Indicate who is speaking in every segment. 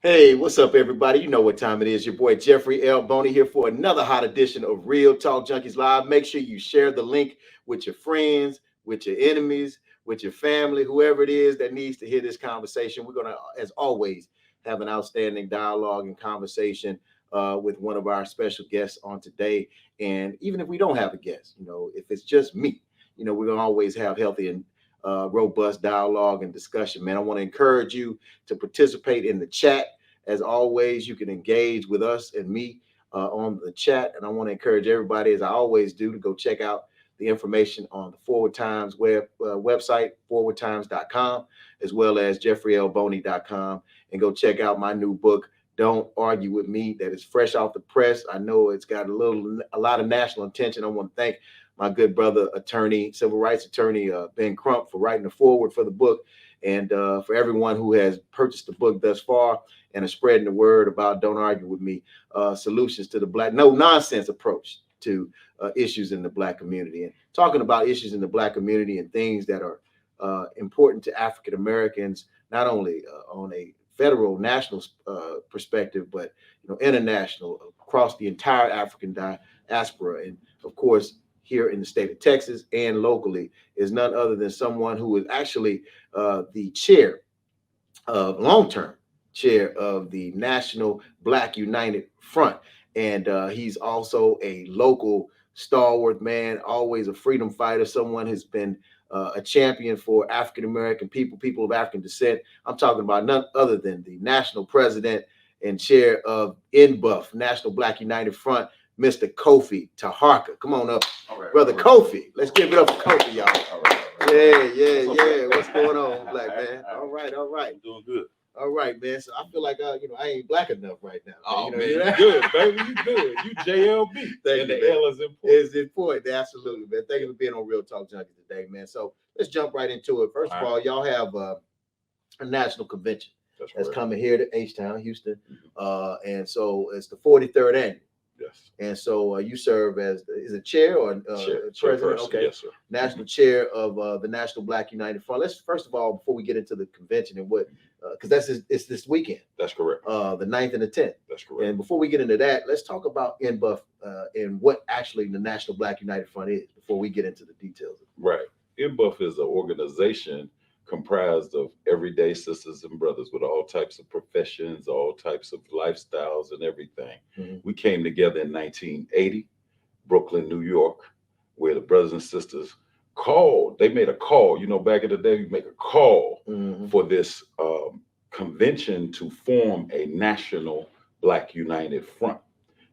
Speaker 1: Hey, what's up, everybody? You know what time it is. Your boy Jeffrey L. Boney here for another hot edition of Real Talk Junkies Live. Make sure you share the link with your friends, with your enemies, with your family, whoever it is that needs to hear this conversation. We're going to, as always, have an outstanding dialogue and conversation with one of our special guests on today. And even if we don't have a guest, if it's just me, we're going to always have healthy and robust dialogue and discussion, man. I want to encourage you to participate in the chat. As always, you can engage with us and me on the chat. And I want to encourage everybody, as I always do, to go check out the information on the Forward Times website, forwardtimes.com, as well as jeffreylboney.com. And go check out my new book, Don't Argue With Me, that is fresh off the press. I know it's got a lot of national attention. I want to thank my good brother, civil rights attorney, Ben Crump, for writing the foreword for the book, and for everyone who has purchased the book thus far and is spreading the word about Don't Argue With Me, solutions to the no nonsense approach to issues in the Black community. And talking about issues in the Black community and things that are important to African Americans, not only on a federal, national perspective, but international, across the entire African diaspora, and of course here in the state of Texas and locally, is none other than someone who is actually the long-term chair of the National Black United Front. And he's also a local stalwart man, always a freedom fighter, someone who's been a champion for African-American people of African descent. I'm talking about none other than the national president and chair of NBUF, National Black United Front, Mr. Kofi Taharka. Come on up, brother Kofi. Let's give it up for Kofi, y'all. Yeah. What's going on, Black man? All right.
Speaker 2: I'm doing good.
Speaker 1: All right, man. So I feel like I ain't Black enough right now.
Speaker 2: Oh man, you good, baby. You good. You JLB.
Speaker 1: And the L is important. It's important, absolutely, man. Thank you for being on Real Talk Junkies today, man. So let's jump right into it. First of all, y'all have a national convention that's coming here to H-Town, Houston, and so it's the 43rd annual.
Speaker 2: Yes.
Speaker 1: And so you serve as is it chair or president? Okay.
Speaker 2: Yes, sir.
Speaker 1: National chair of the National Black United Front. Let's first of all, before we get into the convention and what, because it's this weekend.
Speaker 2: That's correct.
Speaker 1: The 9th and the 10th.
Speaker 2: That's correct.
Speaker 1: And before we get into that, let's talk about NBUF and what actually the National Black United Front is before we get into the details.
Speaker 2: Right. NBUF is an organization comprised of everyday sisters and brothers with all types of professions, all types of lifestyles and everything. Mm-hmm. We came together in 1980, Brooklyn, New York, where the brothers and sisters they made a call. Back in the day, we make a call for this convention to form a National Black United Front.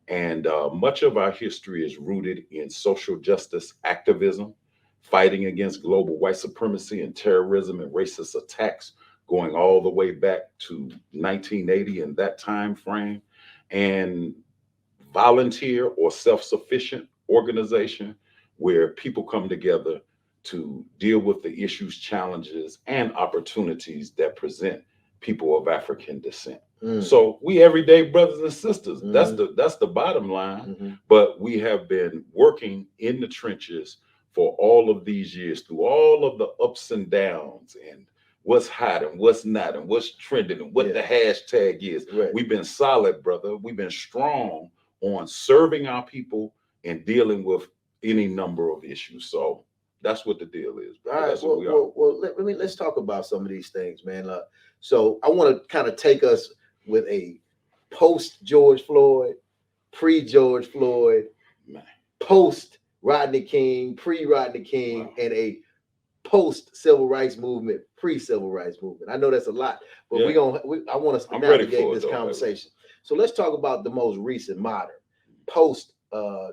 Speaker 2: And much of our history is rooted in social justice activism, fighting against global white supremacy and terrorism and racist attacks, going all the way back to 1980 in that time frame, and volunteer or self-sufficient organization where people come together to deal with the issues, challenges, and opportunities that present people of African descent. So we everyday brothers and sisters. That's the bottom line. But we have been working in the trenches for all of these years, through all of the ups and downs and what's hot and what's not and what's trending and what the hashtag is. Right. We've been solid, brother. We've been strong on serving our people and dealing with any number of issues. So that's what the deal is.
Speaker 1: All right. Let's talk about some of these things, man. So I want to kind of take us with a post George Floyd, pre George Floyd, post Rodney King, pre-Rodney King, and a post-civil rights movement, pre-civil rights movement. I know that's a lot, but I want us to navigate this conversation. So let's talk about the most recent, modern, post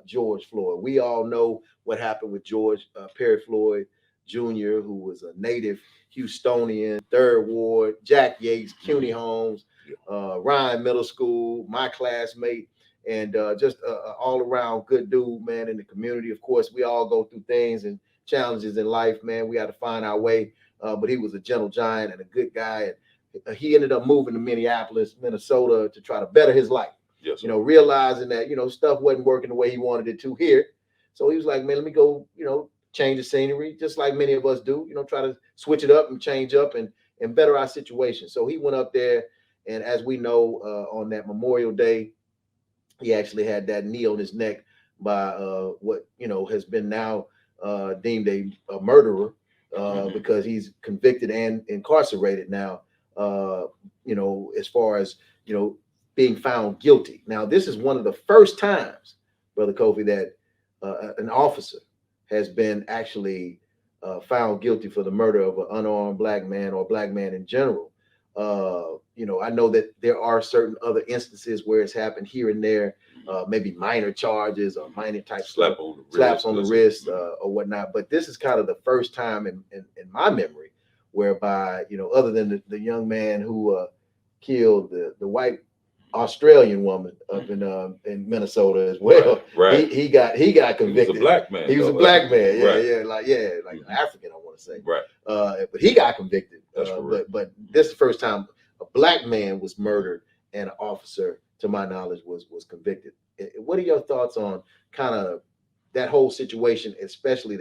Speaker 1: George Floyd. We all know what happened with George Perry Floyd Jr., who was a native Houstonian, 3rd Ward, Jack Yates, CUNY Homes, Ryan Middle School, my classmate. And just all around good dude, man, in the community. Of course, we all go through things and challenges in life, man. We had to find our way. But he was a gentle giant and a good guy. And he ended up moving to Minneapolis, Minnesota to try to better his life.
Speaker 2: Yes,
Speaker 1: realizing that, stuff wasn't working the way he wanted it to here. So he was like, man, let me go, change the scenery, just like many of us do, try to switch it up and change up and better our situation. So he went up there And as we know, on that Memorial Day, he actually had that knee on his neck by what has been now deemed a murderer because he's convicted and incarcerated now. As far as being found guilty. Now, this is one of the first times, Brother Kofi, that an officer has been actually found guilty for the murder of an unarmed black man or black man in general. I know that there are certain other instances where it's happened here and there, maybe minor charges or minor type slaps on the wrist or whatnot. But this is kind of the first time in my memory whereby, other than the young man who killed the white Australian woman up in Minnesota as well.
Speaker 2: Right.
Speaker 1: He got convicted.
Speaker 2: He was a black man.
Speaker 1: He was a black man.
Speaker 2: Right.
Speaker 1: Like African, I want to say.
Speaker 2: Right.
Speaker 1: But he got convicted.
Speaker 2: That's correct.
Speaker 1: But this is the first time a black man was murdered and an officer, to my knowledge, was convicted. What are your thoughts on kind of that whole situation, especially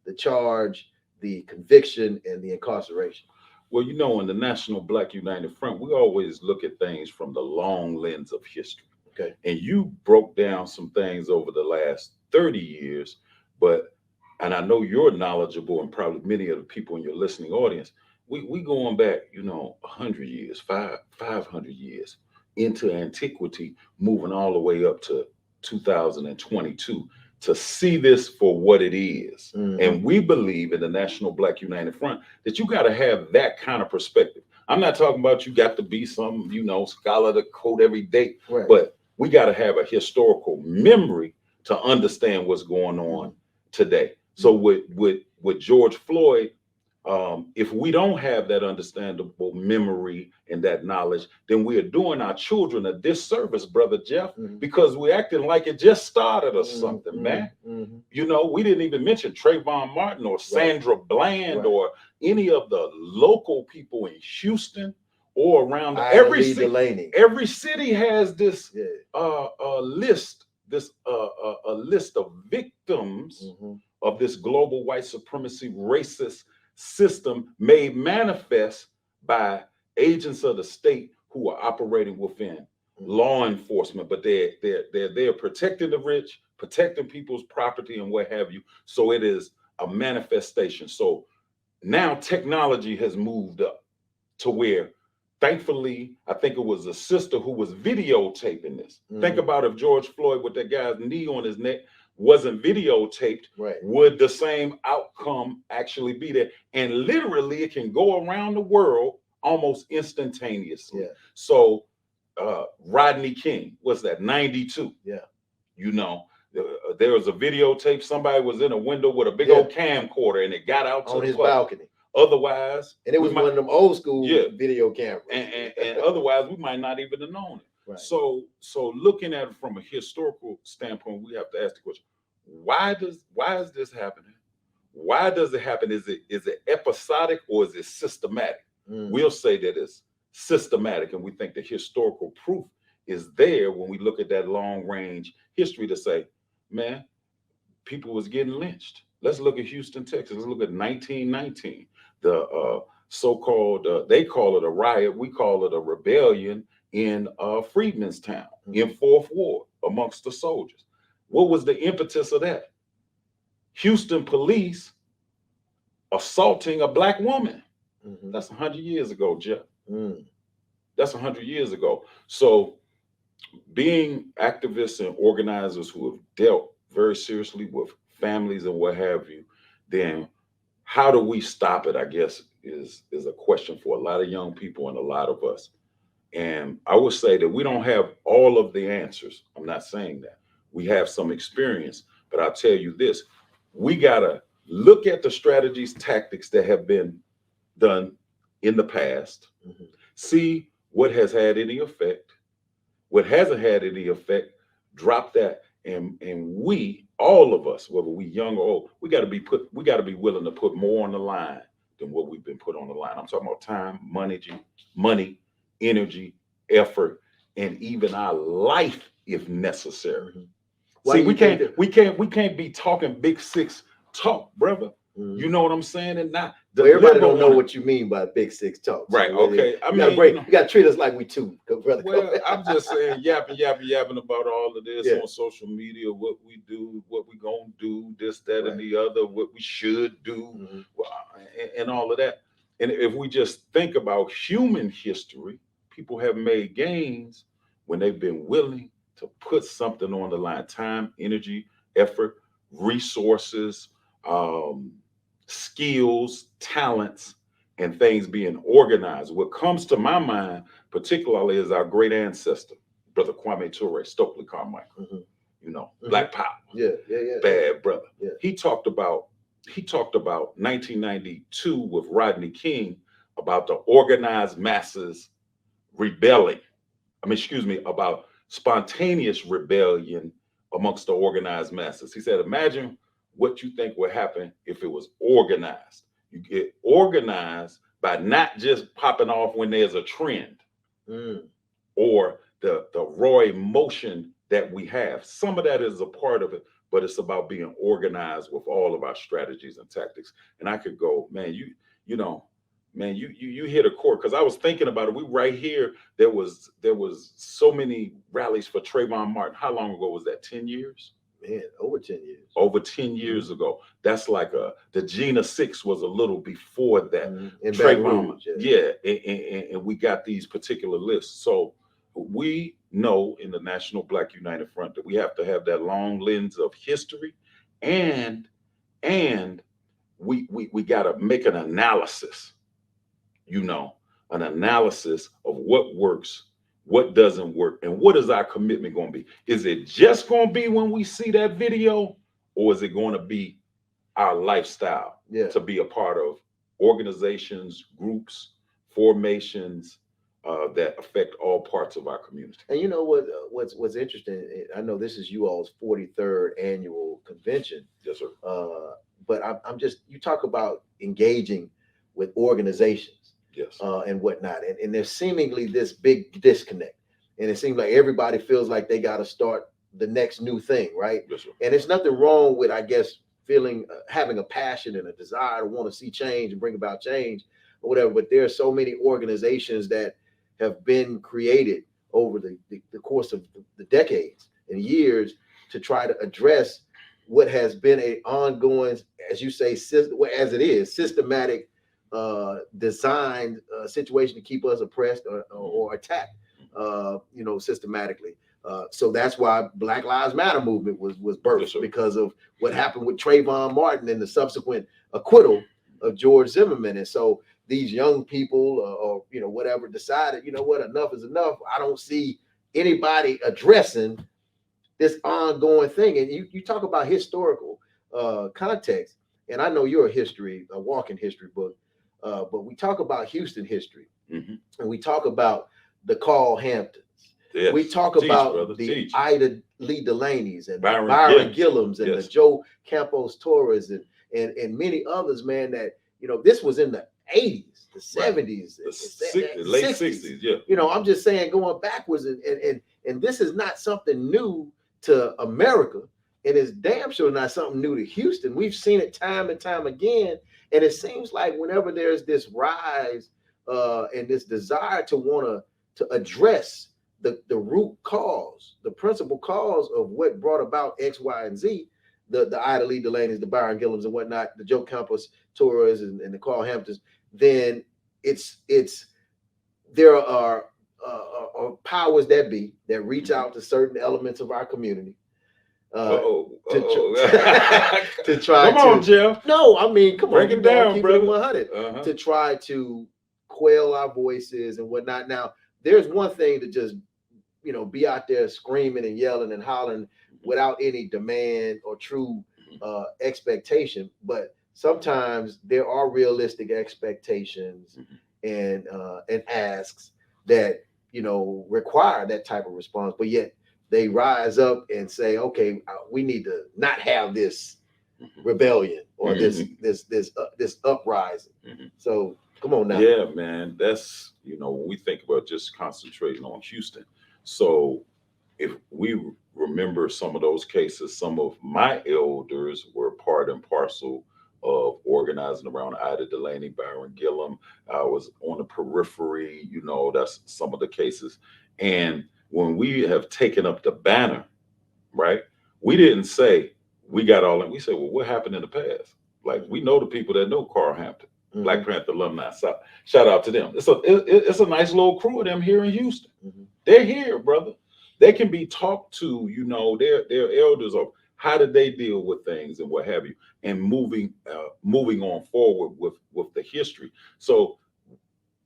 Speaker 1: the charge, the conviction, and the incarceration?
Speaker 2: Well, in the National Black United Front, we always look at things from the long lens of history.
Speaker 1: Okay.
Speaker 2: And you broke down some things over the last 30 years, and I know you're knowledgeable, and probably many of the people in your listening audience, we going back, 100 years, 500 years into antiquity, moving all the way up to 2022. To see this for what it is.
Speaker 1: Mm-hmm.
Speaker 2: And we believe in the National Black United Front that you got to have that kind of perspective. I'm not talking about you got to be some, scholar to quote every date,
Speaker 1: right.
Speaker 2: But we got to have a historical memory to understand what's going on today. So with George Floyd, if we don't have that understandable memory and that knowledge, then we are doing our children a disservice, Brother Jeff, because we're acting like it just started or something, man. We didn't even mention Trayvon Martin or Sandra Bland or any of the local people in Houston or around every city. Every city has this list, a list of victims of this global white supremacy racist system made manifest by agents of the state who are operating within law enforcement, but they're protecting the rich, protecting people's property and what have you. So it is a manifestation. So now technology has moved up to where, thankfully, I think it was a sister who was videotaping this. Think about if George Floyd with that guy's knee on his neck wasn't videotaped, would the same outcome actually be there? And literally it can go around the world almost instantaneously. So Rodney King, what's that, 92? There was a videotape, somebody was in a window with a big old camcorder and it got out to
Speaker 1: on his balcony.
Speaker 2: Otherwise,
Speaker 1: and it was one of them old school video cameras.
Speaker 2: And otherwise we might not even have known it. So looking at it from a historical standpoint, we have to ask the question, why is this happening? Why does it happen? Is it episodic or is it systematic? We'll say that it's systematic, and we think the historical proof is there when we look at that long range history to say, man, people was getting lynched. Let's look at Houston, Texas. Let's look at 1919. The so-called, they call it a riot. We call it a rebellion in Freedman's Town in 4th Ward amongst the soldiers. What was the impetus of that? Houston police assaulting a black woman. That's 100 years ago, Jeff. That's 100 years ago. So being activists and organizers who have dealt very seriously with families and what have you, then how do we stop it, I guess, is a question for a lot of young people and a lot of us. And I would say that we don't have all of the answers. I'm not saying that. We have some experience, but I'll tell you this, we gotta look at the strategies, tactics that have been done in the past, see what has had any effect, what hasn't had any effect, drop that, and we, all of us, whether we young or old, we gotta be willing to put more on the line than what we've been put on the line. I'm talking about time, money, energy, effort, and even our life if necessary. See, we can't be talking big six talk, brother, You know what I'm saying? And not
Speaker 1: the everybody don't know what you mean by big six talk.
Speaker 2: Right.
Speaker 1: So
Speaker 2: okay.
Speaker 1: I mean, you got to treat us like we two, brother.
Speaker 2: Well, I'm just saying, yapping about all of this on social media, what we do, what we gonna do, this, that, and the other, what we should do, and all of that. And if we just think about human history, people have made gains when they've been willing to put something on the line: time, energy, effort, resources, skills, talents, and things being organized. What comes to my mind, particularly, is our great ancestor, Brother Kwame Ture, Stokely Carmichael. You know, Black Power. Bad brother. He talked about 1992 with Rodney King about the organized masses rebelling. About spontaneous rebellion amongst the organized masses. He said, imagine what you think would happen if it was organized. You get organized by not just popping off when there's a trend or the raw emotion that we have. Some of that is a part of it, but it's about being organized with all of our strategies and tactics. And I could go, man, you hit a chord, because I was thinking about it. We right here, there was so many rallies for Trayvon Martin. How long ago was that? 10 years?
Speaker 1: Man, over 10 years.
Speaker 2: Over 10 years ago. That's like the Gina 6 was a little before that.
Speaker 1: In
Speaker 2: Trayvon, and we got these particular lists. So we know in the National Black United Front that we have to have that long lens of history, and we got to make an analysis. An analysis of what works, what doesn't work, and what is our commitment going to be? Is it just going to be when we see that video, or is it going to be our lifestyle to be a part of organizations, groups, formations that affect all parts of our community?
Speaker 1: And you know what's interesting? I know this is you all's 43rd annual convention.
Speaker 2: Yes, sir.
Speaker 1: But I'm just, you talk about engaging with organizations.
Speaker 2: Yes.
Speaker 1: And whatnot. And there's seemingly this big disconnect. And it seems like everybody feels like they got to start the next new thing, right?
Speaker 2: Yes, sir.
Speaker 1: And there's nothing wrong with, I guess, having a passion and a desire to want to see change and bring about change or whatever. But there are so many organizations that have been created over the course of the decades and years to try to address what has been an ongoing, as you say, as it is, systematic designed situation to keep us oppressed or attacked, systematically. So that's why Black Lives Matter movement was birthed, because of what happened with Trayvon Martin and the subsequent acquittal of George Zimmerman. And so these young people or whatever decided, enough is enough. I don't see anybody addressing this ongoing thing. And you talk about historical context, and I know you're a walking history book. But we talk about Houston history, and we talk about the Carl Hamptons. Yes. We talk about the Ida Lee Delaney's and Byron Gillums and the Joe Campos Torres and many others, man, that, this was in the 80s, the 70s,
Speaker 2: the late 60s. Yeah.
Speaker 1: I'm just saying, going backwards, and this is not something new to America. And it's damn sure not something new to Houston. We've seen it time and time again. And it seems like whenever there's this rise and this desire to want to address the root cause, the principal cause of what brought about X, Y, and Z, the Ida Lee Delaney's, the Byron Gillums and whatnot, the Joe Campos Torres and the Carl Hamptons, then there are powers that be that reach out to certain elements of our community. To try.
Speaker 2: Come on, Jeff.
Speaker 1: No, I mean, come
Speaker 2: Break
Speaker 1: on,
Speaker 2: it down,
Speaker 1: keep
Speaker 2: brother.
Speaker 1: It 100 to try to quell our voices and whatnot. Now, there's one thing to just be out there screaming and yelling and hollering without any demand or true expectation, but sometimes there are realistic expectations and asks that require that type of response, but yet they rise up and say, okay, we need to not have this rebellion or this uprising. So come on now.
Speaker 2: Yeah, man. That's, when we think about just concentrating on Houston. So if we remember some of those cases, some of my elders were part and parcel of organizing around Ida Delaney, Byron Gillum. I was on the periphery, that's some of the cases. And when we have taken up the banner, right, we didn't say we got all in. We said, well, what happened in the past? Like, we know the people that know Carl Hampton, Black Panther alumni. So, shout out to them. It's a nice little crew of them here in Houston. They're here, brother. They can be talked to, their elders of how did they deal with things and what have you, and moving on forward with the history. So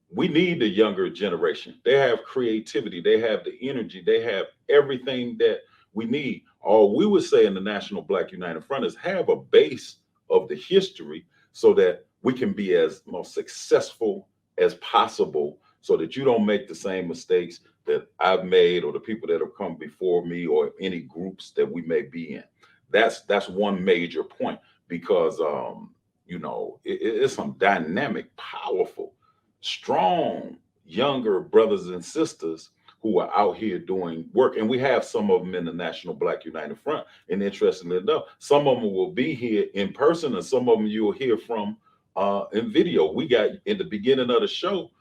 Speaker 2: we need the younger generation. They have creativity, they have the energy, they have everything that we need. All we would say in the National Black United Front is have a base of the history so that we can be as most successful as possible, so that you don't make the same mistakes that I've made or the people that have come before me or any groups that we may be in. That's one major point, because it's some dynamic, powerful, strong younger brothers and sisters who are out here doing work. And we have some of them in the National Black United Front. And interestingly enough, some of them will be here in person, and some of them you'll hear from in video. We got, in the beginning of the show,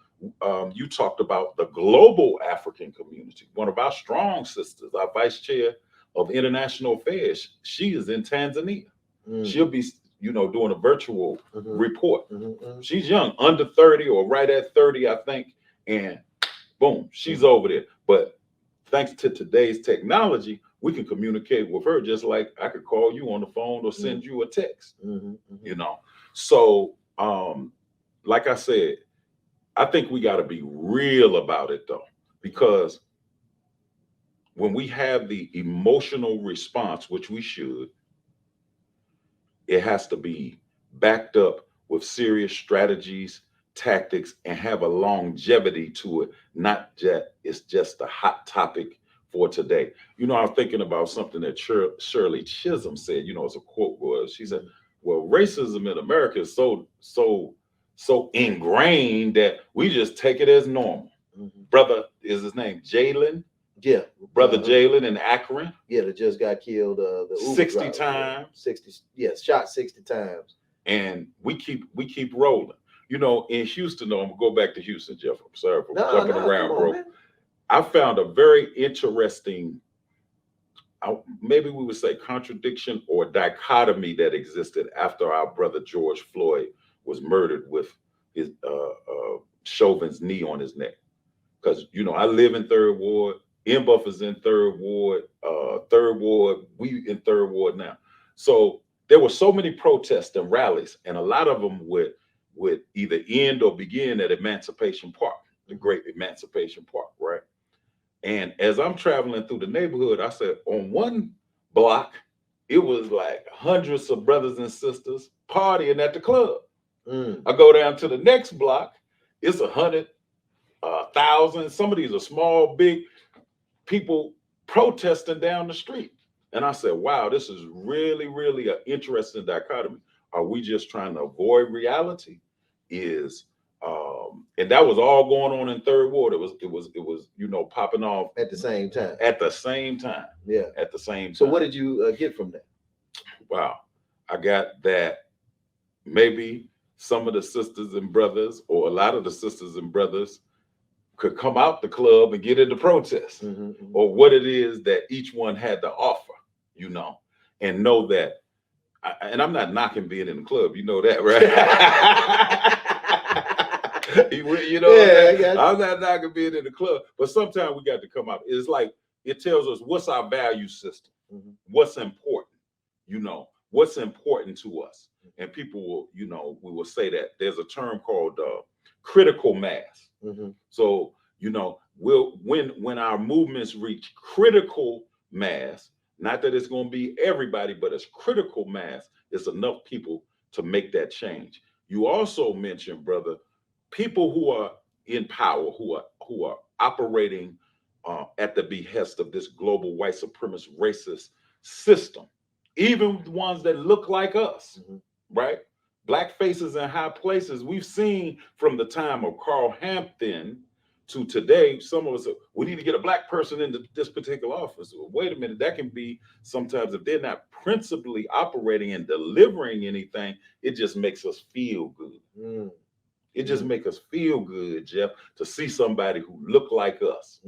Speaker 2: you talked about the global African community. One of our strong sisters, our vice chair of international affairs, she is in Tanzania. She'll be, doing a virtual report. She's young, under 30 or right at 30, I think. And boom, she's over there. But thanks to today's technology, we can communicate with her just like I could call you on the phone or send you a text. So like I said, I think we got to be real about it, though, because when we have the emotional response, which we should, it has to be backed up with serious strategies, tactics, and have a longevity to it. Not just it's just a hot topic for today. I was thinking about something that Shirley Chisholm said. As a quote was, she said, "Well, racism in America is so ingrained that we just take it as normal." Brother, is his name Jalen?
Speaker 1: Yeah,
Speaker 2: brother Jalen in Akron.
Speaker 1: Yeah, that just got killed. The Uber
Speaker 2: 60
Speaker 1: driver.
Speaker 2: times.
Speaker 1: 60, shot 60 times.
Speaker 2: And we keep rolling. In Houston, though, I'm gonna go back to Houston, Jeff. I'm sorry for jumping around, bro. Man. I found a very interesting, maybe we would say, contradiction or dichotomy that existed after our brother George Floyd was murdered with his Chauvin's knee on his neck. Because I live in Third Ward. Buff is in Third Ward. Third Ward, we in Third Ward now. So there were so many protests and rallies, and a lot of them would either end or begin at Emancipation Park, the great Emancipation Park, right? And as I'm traveling through the neighborhood, I said, on one block, it was like hundreds of brothers and sisters partying at the club. I go down to the next block, it's 100, 1,000. Some of these are small, big people protesting down the street. And I said, wow, this is really, really an interesting dichotomy. Are we just trying to avoid reality? And that was all going on in Third Ward. It was popping off
Speaker 1: at the same time.
Speaker 2: At the same time.
Speaker 1: Yeah.
Speaker 2: At the same time.
Speaker 1: So what did you get from that?
Speaker 2: Wow. I got that maybe some of the sisters and brothers, or a lot of the sisters and brothers, could come out the club and get into protest, or what it is that each one had to offer, and know that. And I'm not knocking being in the club, you know that, right? I'm not knocking being in the club, but sometimes we got to come out. It's like, it tells us what's our value system, what's important, what's important to us. And people will, we will say that there's a term called critical mass. So, when our movements reach critical mass, not that it's going to be everybody, but it's critical mass, it's enough people to make that change. You also mentioned, brother, people who are in power, who are operating at the behest of this global white supremacist racist system, even the ones that look like us, right? Black faces in high places. We've seen from the time of Carl Hampton to today, some of us say, we need to get a black person into this particular office. Well, wait a minute, that can be sometimes if they're not principally operating and delivering anything, it just makes us feel good. It just makes us feel good, Jeff, to see somebody who look like us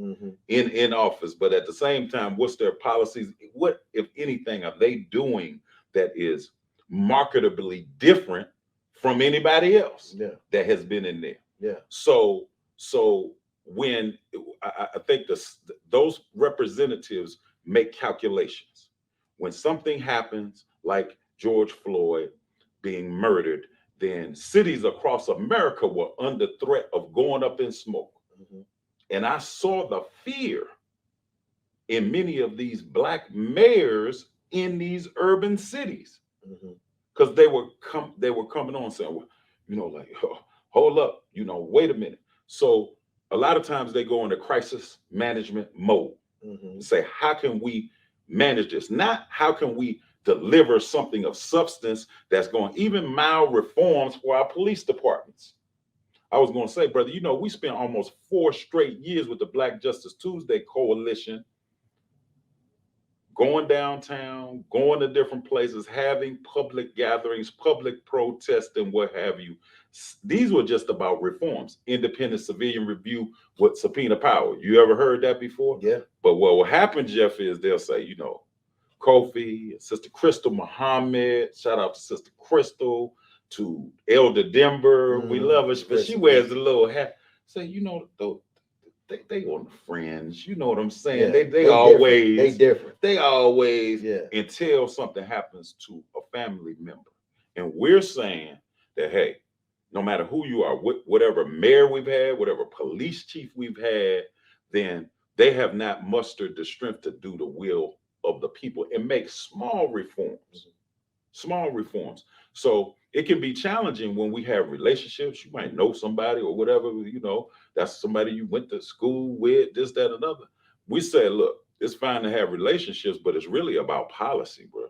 Speaker 2: in office. But at the same time, what's their policies? What, if anything, are they doing that is marketably different from anybody else that has been in there? So when I think those representatives make calculations. When something happens like George Floyd being murdered, then cities across America were under threat of going up in smoke. And I saw the fear in many of these black mayors in these urban cities, because they were coming on saying, well, you know, like, oh, hold up, you know, wait a minute. So a lot of times they go into crisis management mode and say, how can we manage this? Not how can we deliver something of substance that's going, even mild reforms for our police departments. I was going to say, brother, you know, we spent almost 4 straight years with the Black Justice Tuesday Coalition, going downtown, going to different places, having public gatherings, public protests, and what have you. These were just about reforms. Independent civilian review with subpoena power. You ever heard that before?
Speaker 1: Yeah.
Speaker 2: But what will happen, Jeff, is they'll say, you know, Kofi, Sister Crystal Muhammad, shout out to Sister Crystal, to Elder Denver. We love her, but she wears a little hat. Say, you know, they on the fringe. You know what I'm saying? They always
Speaker 1: different.
Speaker 2: They always until something happens to a family member. And we're saying that, hey, no matter who you are, whatever mayor we've had, whatever police chief we've had, then they have not mustered the strength to do the will of the people and make small reforms. So it can be challenging when we have relationships. You might know somebody or whatever, you know, that's somebody you went to school with, this, that, another. We say, look, it's fine to have relationships, but it's really about policy, bro.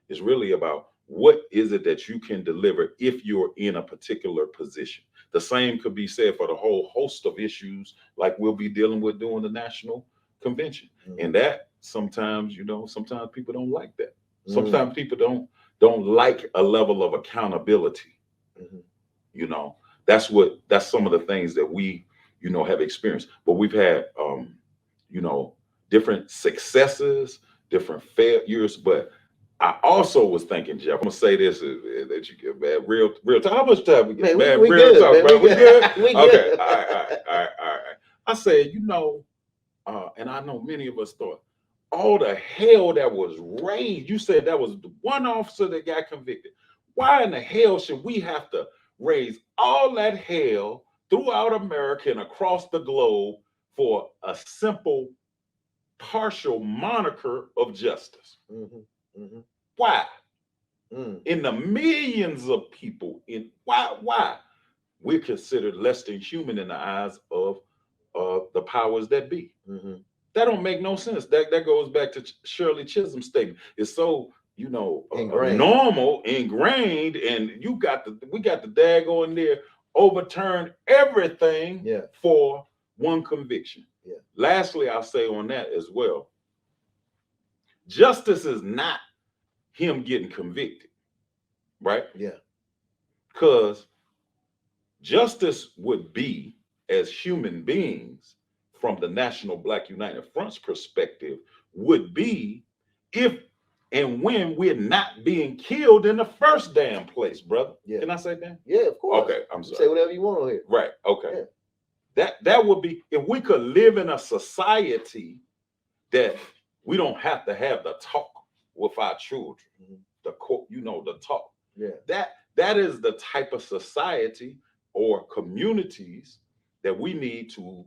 Speaker 2: It's really about what is it that you can deliver if you're in a particular position. The same could be said for the whole host of issues like we'll be dealing with during the national convention. And that sometimes, you know, sometimes people don't like that. Sometimes people don't like a level of accountability. You know, that's some of the things that we, you know, have experienced. But we've had, you know, different successes, different failures. But I also was thinking, Jeff, I'm gonna say this that you get bad real time. How much time we get? Man, we real good, talk, man. We good? We good. Okay, all right. I said, you know, and I know many of us thought, all the hell that was raised. You said that was the one officer that got convicted. Why in the hell should we have to raise all that hell throughout America and across the globe for a simple, partial moniker of justice? Why? In the millions of people, why? We're considered less than human in the eyes of the powers that be. That don't make no sense. That goes back to Shirley Chisholm's statement. It's so, you know, normal, ingrained, and we got the daggone there overturned everything for one conviction. Lastly, I'll say on that as well, justice is not him getting convicted, right? Because justice would be, as human beings, from the National Black United Front's perspective, would be if and when we're not being killed in the first damn place, brother. Can I say that?
Speaker 1: Yeah, of course.
Speaker 2: Okay, I'm sorry.
Speaker 1: Say whatever you want on here.
Speaker 2: Right, okay. That would be, if we could live in a society that we don't have to have the talk with our children, the talk. That is the type of society or communities that we need to,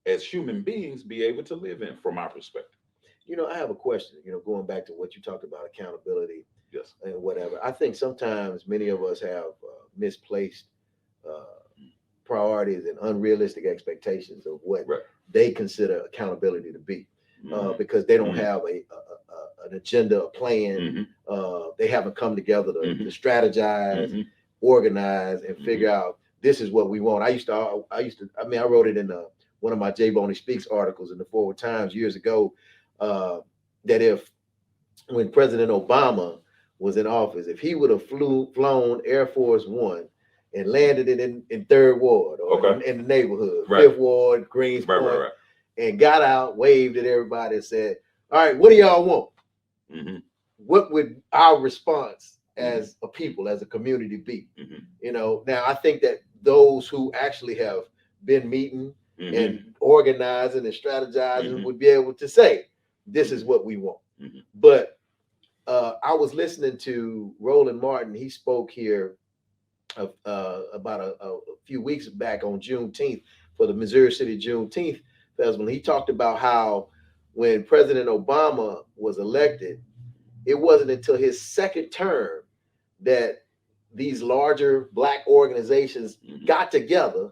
Speaker 2: as human beings, be able to live in, from our perspective.
Speaker 1: You know, I have a question, you know, going back to what you talked about, accountability and whatever. I think sometimes many of us have misplaced priorities and unrealistic expectations of what they consider accountability to be, because they don't have an agenda, a plan. They haven't come together to strategize, organize, and figure out this is what we want. I mean, I wrote it in one of my J Boney Speaks articles in the Forward Times years ago, that if when President Obama was in office, if he would have flown Air Force One and landed it in Third Ward or in the neighborhood, Fifth Ward, Greens Point, and got out, waved at everybody, and said, "All right, what do y'all want?"
Speaker 2: Mm-hmm.
Speaker 1: What would our response as a people, as a community be?
Speaker 2: Mm-hmm.
Speaker 1: You know, now I think that those who actually have been meeting and organizing and strategizing would be able to say, this is what we want. But I was listening to Roland Martin. He spoke here about a few weeks back on Juneteenth for the Missouri City Juneteenth Festival. He talked about how when President Obama was elected, it wasn't until his second term that these larger Black organizations got together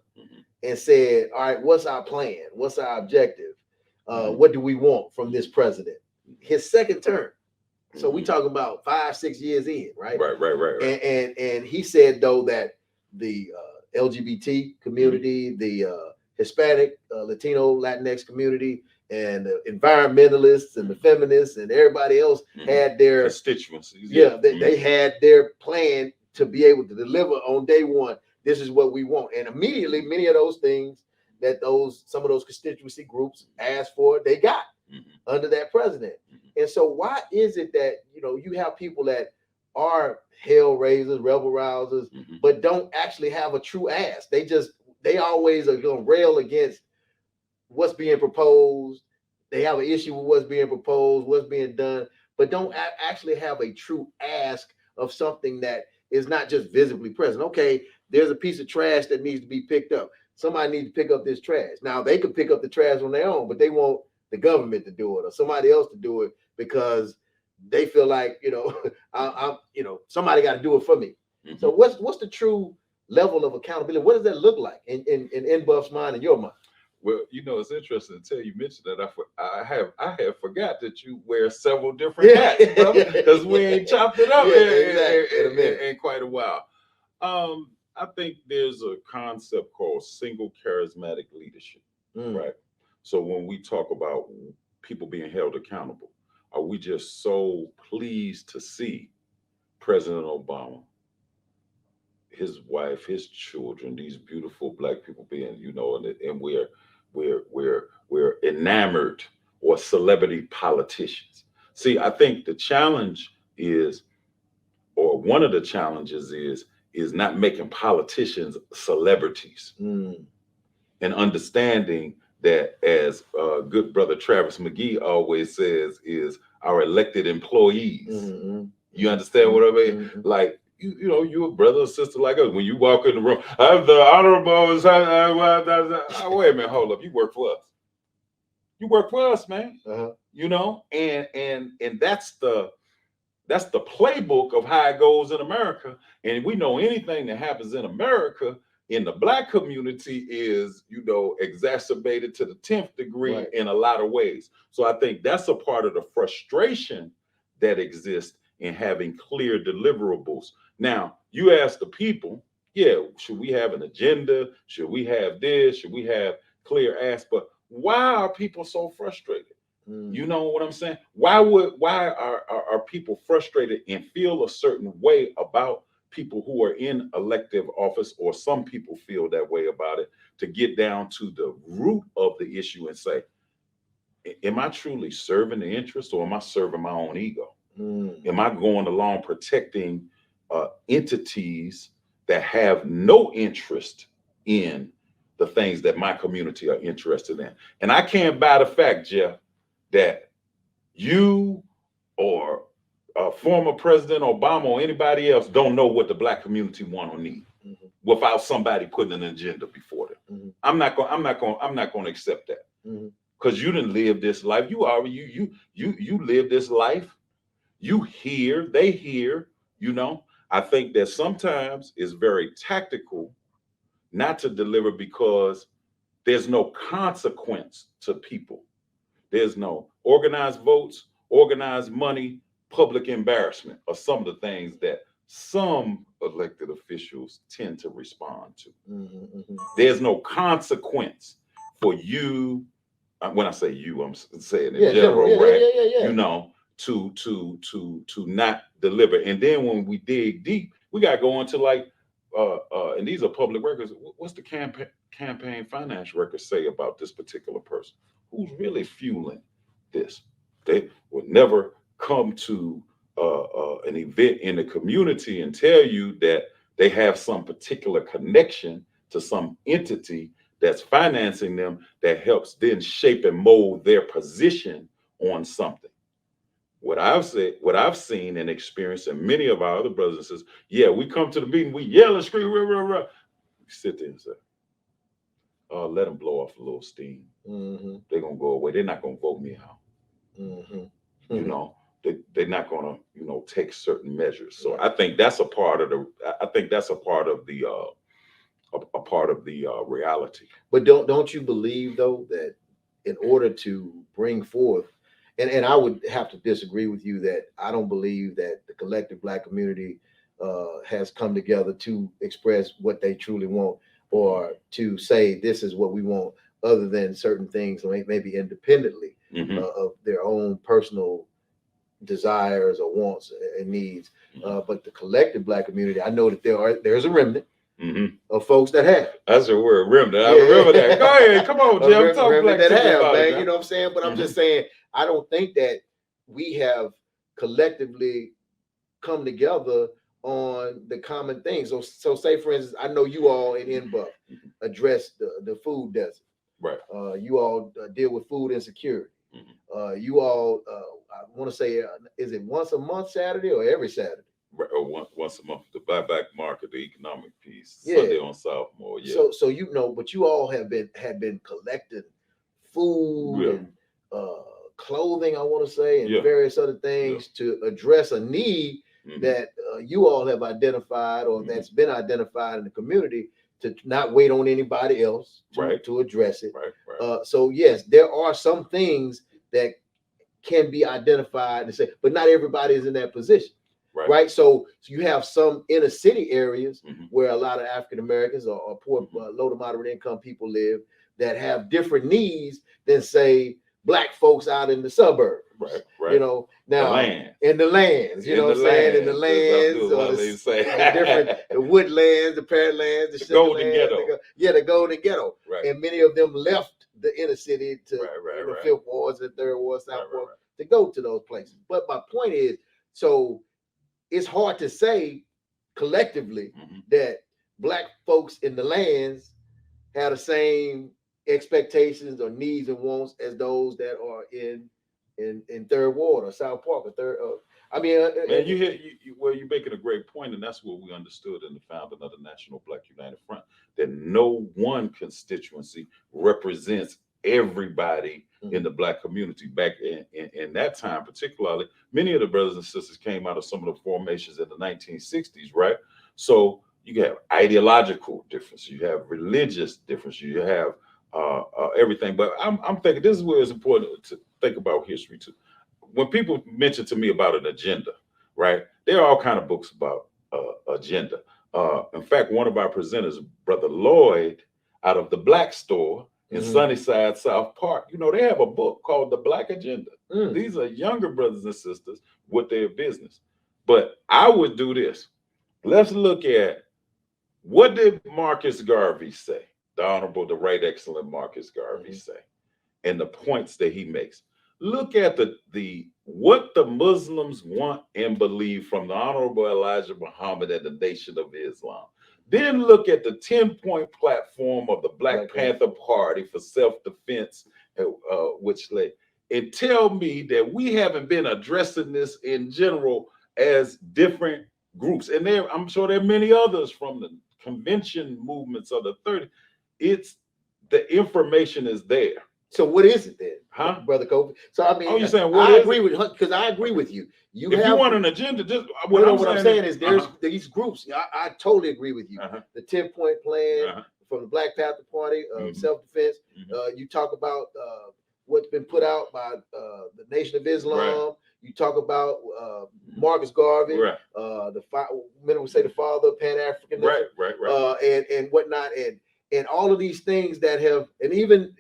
Speaker 1: and said, all right, what's our plan? What's our objective? What do we want from this president? His second term. So we talking about 5-6 years in, right?
Speaker 2: Right.
Speaker 1: And he said, though, that the LGBT community, the Hispanic, Latino, Latinx community, and the environmentalists and the feminists and everybody else had their
Speaker 2: constituencies.
Speaker 1: They had their plan to be able to deliver on day one. This is what we want. And immediately, many of those things that some of those constituency groups asked for, they got under that president. And so why is it that, you have people that are hell raisers, rebel rousers, but don't actually have a true ask? They always are going to rail against what's being proposed. They have an issue with what's being proposed, what's being done, but don't actually have a true ask of something that is not just visibly present. Okay, there's a piece of trash that needs to be picked up. Somebody needs to pick up this trash. Now, they could pick up the trash on their own, but they want the government to do it or somebody else to do it because they feel like, somebody got to do it for me. So what's the true level of accountability? What does that look like in Buff's mind and your mind?
Speaker 2: Well, it's interesting until you mentioned that I have forgot that you wear several different hats, brother, because we ain't chopped it up in quite a while. I think there's a concept called single charismatic leadership, right? So when we talk about people being held accountable, are we just so pleased to see President Obama, his wife, his children, these beautiful Black people being, and we're enamored or celebrity politicians? See, I think the challenge is, or one of the challenges is not making politicians celebrities and understanding that, as good brother Travis McGee always says, is our elected employees. You understand what I mean? Like, you a brother or sister like us. When you walk in the room, I'm the honorable. Wait a minute, hold up. You work for us. You work for us, man. And that's the playbook of how it goes in America. And we know anything that happens in America in the Black community is, exacerbated to the 10th degree in a lot of ways. So I think that's a part of the frustration that exists in having clear deliverables. Now, you ask the people, should we have an agenda? Should we have this? Should we have clear ask? But why are people so frustrated? You know what I'm saying? Why are people frustrated and feel a certain way about people who are in elective office, or some people feel that way about it, to get down to the root of the issue and say, am I truly serving the interest, or am I serving my own ego? Am I going along protecting entities that have no interest in the things that my community are interested in? And I can't buy the fact, Jeff, that you or former President Obama or anybody else don't know what the Black community want or need without somebody putting an agenda before them. I'm not going to accept that, because you didn't live this life. You live this life. You hear, they hear. I think that sometimes it's very tactical not to deliver because there's no consequence to people. There's no organized votes, organized money, public embarrassment are some of the things that some elected officials tend to respond to. There's no consequence for you. When I say you, I'm saying in general, right? You know, to not deliver. And then when we dig deep, we got to go into like, and these are public records. What's the campaign finance records say about this particular person? Who's really fueling this? They will never come to an event in the community and tell you that they have some particular connection to some entity that's financing them that helps then shape and mold their position on something. What I've said, what I've seen and experienced, and many of our other brothers and sisters, yeah, we come to the meeting, we yell and scream, rah, rah, rah. We sit there and say, let them blow off a little steam. They're gonna go away. They're not gonna vote me out. You know, they're not gonna, you know, take certain measures. So I think that's a part of the. I think that's a part of the reality.
Speaker 1: But don't you believe though that in order to bring forth, and I would have to disagree with you that I don't believe that the collective Black community has come together to express what they truly want or to say this is what we want, other than certain things, maybe independently of their own personal desires or wants and needs. But the collective Black community, I know that there's a remnant of folks that have.
Speaker 2: That's a word, remnant. I remember that. Go ahead, come on, Jim. Talk Black
Speaker 1: that have,
Speaker 2: about
Speaker 1: man.
Speaker 2: It,
Speaker 1: you know what I'm saying? But I'm just saying, I don't think that we have collectively come together on the common things. So say for instance, I know you all in NBUF address the food desert.
Speaker 2: Right.
Speaker 1: You all deal with food insecurity. You all, I want to say, is it once a month Saturday or every Saturday?
Speaker 2: Right, or once a month, the buyback market, the economic piece, Sunday on Sophomore. Yeah.
Speaker 1: So you know, but you all have been collecting food and clothing, I want to say, and various other things to address a need that you all have identified or that's been identified in the community, to not wait on anybody else to address it. So yes, there are some things that can be identified and say, but not everybody is in that position. Right. So you have some inner city areas where a lot of African Americans or poor, low to moderate income people live that have different needs than say Black folks out in the suburbs. Right. You know, now in the lands, you know what I'm saying? In the lands, the different the woodlands, the pearlands, the
Speaker 2: golden ghetto.
Speaker 1: The golden ghetto. Right. And many of them left the inner city to the fifth wards and third ward, south ward to go to those places. But my point is, so it's hard to say collectively that Black folks in the lands have the same expectations or needs and wants as those that are in Third Ward or South Park or Third. I mean,
Speaker 2: man, you're making a great point, and that's what we understood in the founding of the National Black United Front, that no one constituency represents everybody in the Black community. Back in that time, particularly, many of the brothers and sisters came out of some of the formations in the 1960s, right? So you have ideological difference, you have religious difference, you have everything. But I'm thinking this is where it's important to think about history too. When people mention to me about an agenda, right? There are all kind of books about agenda. In fact, one of our presenters, Brother Lloyd, out of the Black Store in Sunnyside, South Park, you know, they have a book called The Black Agenda. These are younger brothers and sisters with their business. But I would do this. Let's look at, what did Marcus Garvey say? The Honorable, the Right Excellent Marcus Garvey say, and the points that he makes. Look at what the Muslims want and believe from the Honorable Elijah Muhammad and the Nation of Islam. Then look at the 10-point platform of the Black Panther Party for self-defense, which led, and tell me that we haven't been addressing this in general as different groups. And I'm sure there are many others from the convention movements of the 30s. It's the information is there.
Speaker 1: So what is it then, Brother Kofi? So I mean,
Speaker 2: you're saying
Speaker 1: I agree with, because I agree with you.
Speaker 2: If you want an agenda, just
Speaker 1: what I'm saying is there's these groups. I totally agree with you. The 10-point plan from the Black Panther Party, self-defense. You talk about what's been put out by the Nation of Islam. You talk about Marcus Garvey,
Speaker 2: right,
Speaker 1: many would say the father of Pan-Africanism,
Speaker 2: right,
Speaker 1: and whatnot, and all of these things that have, and even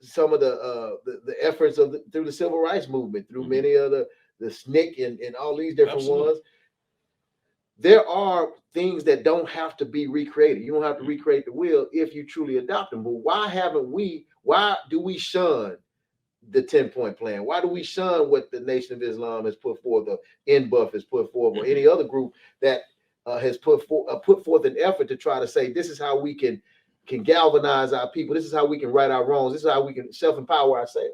Speaker 1: some of the efforts of through the civil rights movement, through many of the SNCC and all these different ones. There are things that don't have to be recreated. You don't have to recreate the wheel if you truly adopt them. But why do we shun the 10-point plan? Why do we shun what the Nation of Islam has put forth, or NBUF has put forth, or any other group that has put forth an effort to try to say, this is how we can galvanize our people. This is how we can right our wrongs. This is how we can self-empower ourselves.